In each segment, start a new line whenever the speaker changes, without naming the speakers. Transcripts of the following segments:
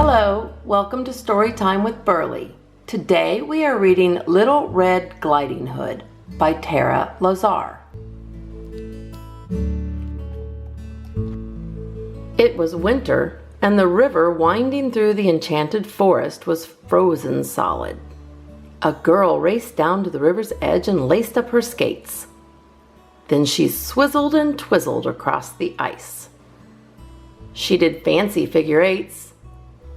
Hello, welcome to Storytime with Berly. Today we are reading Little Red Gliding Hood by Lazar. It was winter, and the river winding through the enchanted forest was frozen solid. A girl raced down to the river's edge and laced up her skates. Then she swizzled and twizzled across the ice. She did fancy figure eights,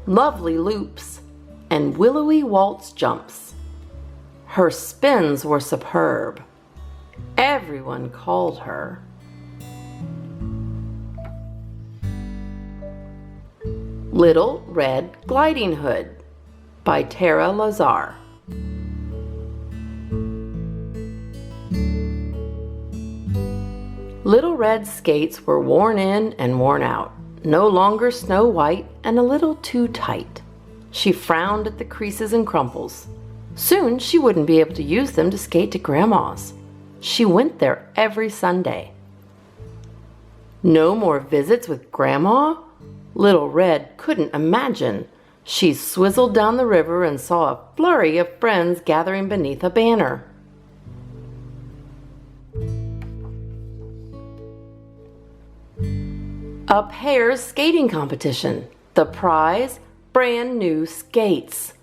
lovely loops, and willowy waltz jumps. Her spins were superb. Everyone called her Little Red Gliding Hood by Lazar. Little Red's skates were worn in and worn out, no longer snow white and a little too tight. She frowned at the creases and crumples. Soon she wouldn't be able to use them to skate to Grandma's. She went there every Sunday. No more visits with Grandma? Little Red couldn't imagine. She swizzled down the river and saw a flurry of friends gathering beneath a banner. A pairs skating competition. The prize, brand new skates.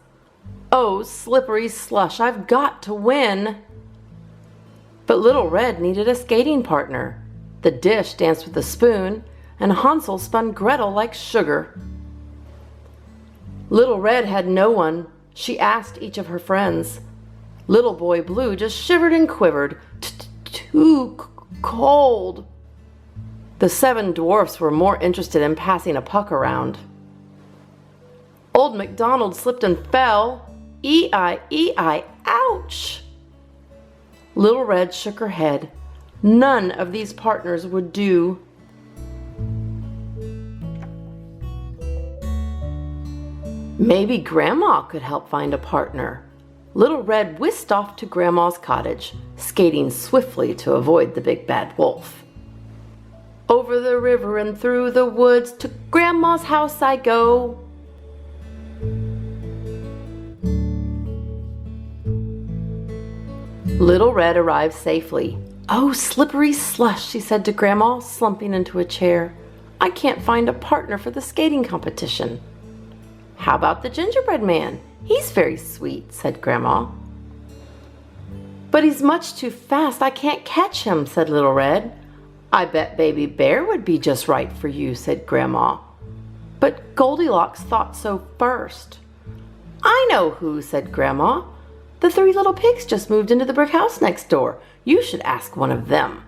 Oh, slippery slush, I've got to win. But Little Red needed a skating partner. The dish danced with the spoon, and Hansel spun Gretel like sugar. Little Red had no one. She asked each of her friends. Little Boy Blue just shivered and quivered. Too cold. The 7 dwarfs were more interested in passing a puck around. Old MacDonald slipped and fell. E-I, ouch! Little Red shook her head. None of these partners would do. Maybe Grandma could help find a partner. Little Red whisked off to Grandma's cottage, skating swiftly to avoid the big bad wolf. Over the river and through the woods, to Grandma's house I go. Little Red arrived safely. Oh, slippery slush, she said to Grandma, slumping into a chair. I can't find a partner for the skating competition. How about the gingerbread man? He's very sweet, said Grandma. But he's much too fast. I can't catch him, said Little Red. I bet Baby Bear would be just right for you, said Grandma. But Goldilocks thought so first. I know who, said Grandma. The 3 little pigs just moved into the brick house next door. You should ask one of them.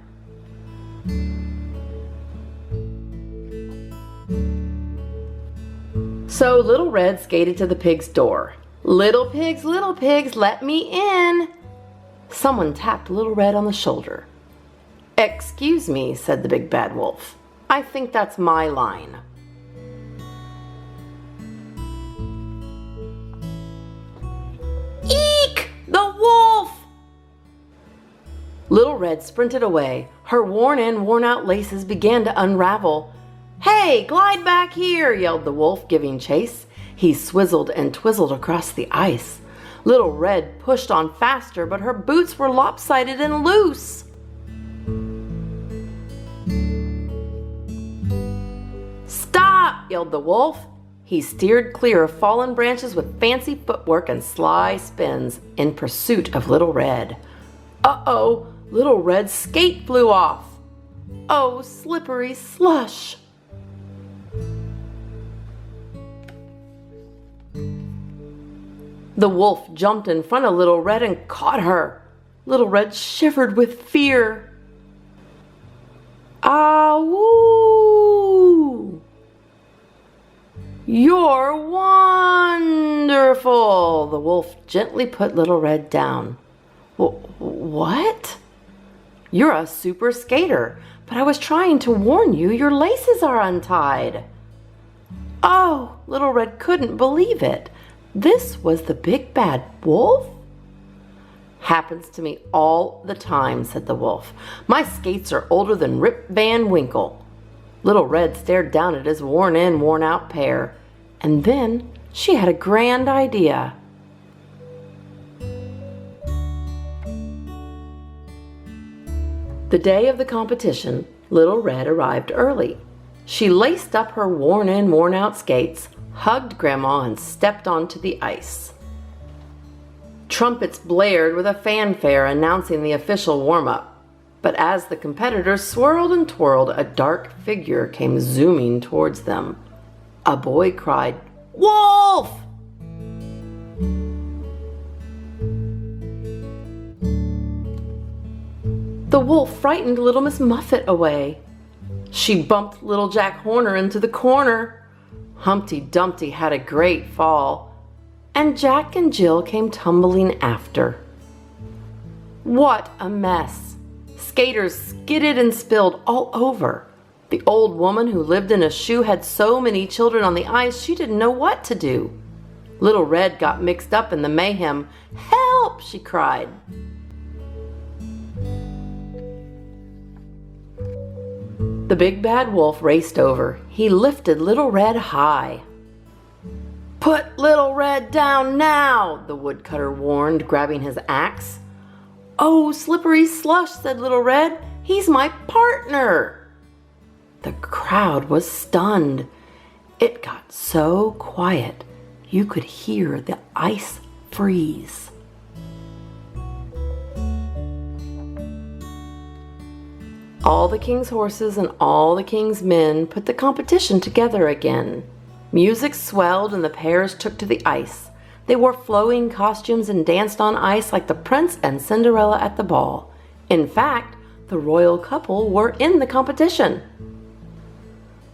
So Little Red skated to the pig's door. Little pigs, let me in. Someone tapped Little Red on the shoulder. Excuse me, said the big bad wolf. I think that's my line. Eek! The wolf! Little Red sprinted away. Her worn-in, worn-out laces began to unravel. Hey, glide back here, yelled the wolf, giving chase. He swizzled and twizzled across the ice. Little Red pushed on faster, but her boots were lopsided and loose. Stop, yelled the wolf. He steered clear of fallen branches with fancy footwork and sly spins in pursuit of Little Red. Uh-oh, Little Red's skate flew off. Oh, slippery slush. The wolf jumped in front of Little Red and caught her. Little Red shivered with fear. Ah-woo! You're wonderful! The wolf gently put Little Red down. What? You're a super skater, but I was trying to warn you, your laces are untied. Oh, Little Red couldn't believe it. This was the big bad wolf? Happens to me all the time, said the wolf. My skates are older than Rip Van Winkle. Little Red stared down at his worn-in, worn-out pair. And then she had a grand idea. The day of the competition, Little Red arrived early. She laced up her worn-in, worn-out skates, hugged Grandma, and stepped onto the ice. Trumpets blared with a fanfare announcing the official warm-up. But as the competitors swirled and twirled, a dark figure came zooming towards them. A boy cried, "Wolf!" The wolf frightened little Miss Muffet away. She bumped little Jack Horner into the corner. Humpty Dumpty had a great fall, and Jack and Jill came tumbling after. What a mess! Skaters skidded and spilled all over. The old woman who lived in a shoe had so many children on the ice she didn't know what to do. Little Red got mixed up in the mayhem. "Help!" she cried. The big bad wolf raced over. He lifted Little Red high. "Put Little Red down now," the woodcutter warned, grabbing his axe. "Oh, Slippery Slush," said Little Red. "He's my partner." The crowd was stunned. It got so quiet you could hear the ice freeze. All the king's horses and all the king's men put the competition together again. Music swelled and the pairs took to the ice. They wore flowing costumes and danced on ice like the prince and Cinderella at the ball. In fact, the royal couple were in the competition.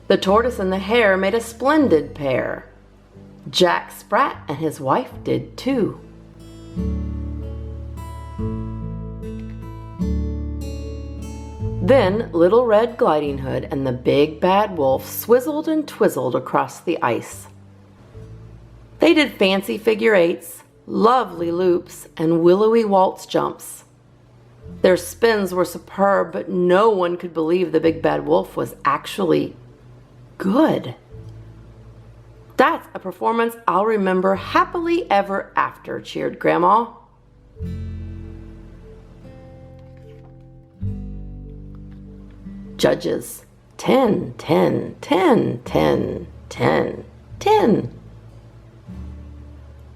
The tortoise and the hare made a splendid pair. Jack Sprat and his wife did too. Then Little Red Gliding Hood and the big bad wolf swizzled and twizzled across the ice. They did fancy figure eights, lovely loops, and willowy waltz jumps. Their spins were superb, but no one could believe the big bad wolf was actually good. "That's a performance I'll remember happily ever after," cheered Grandma. Judges: 10, 10, 10, 10, 10, 10.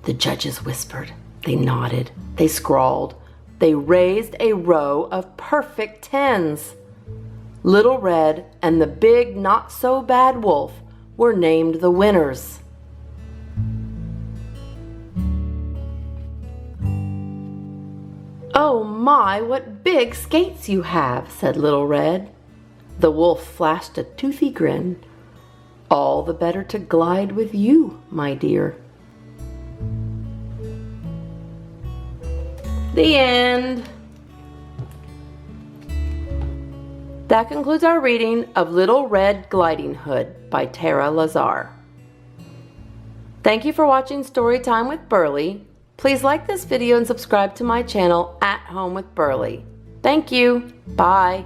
The judges whispered. They nodded. They scrawled. They raised a row of perfect tens. Little Red and the big not-so-bad wolf were named the winners. "Oh my, what big skates you have," said Little Red. The wolf flashed a toothy grin. "All the better to glide with you, my dear." The end. That concludes our reading of Little Red Gliding Hood by Tara Lazar. Thank you for watching Storytime with Berly. Please like this video and subscribe to my channel at Home with Berly. Thank you. Bye.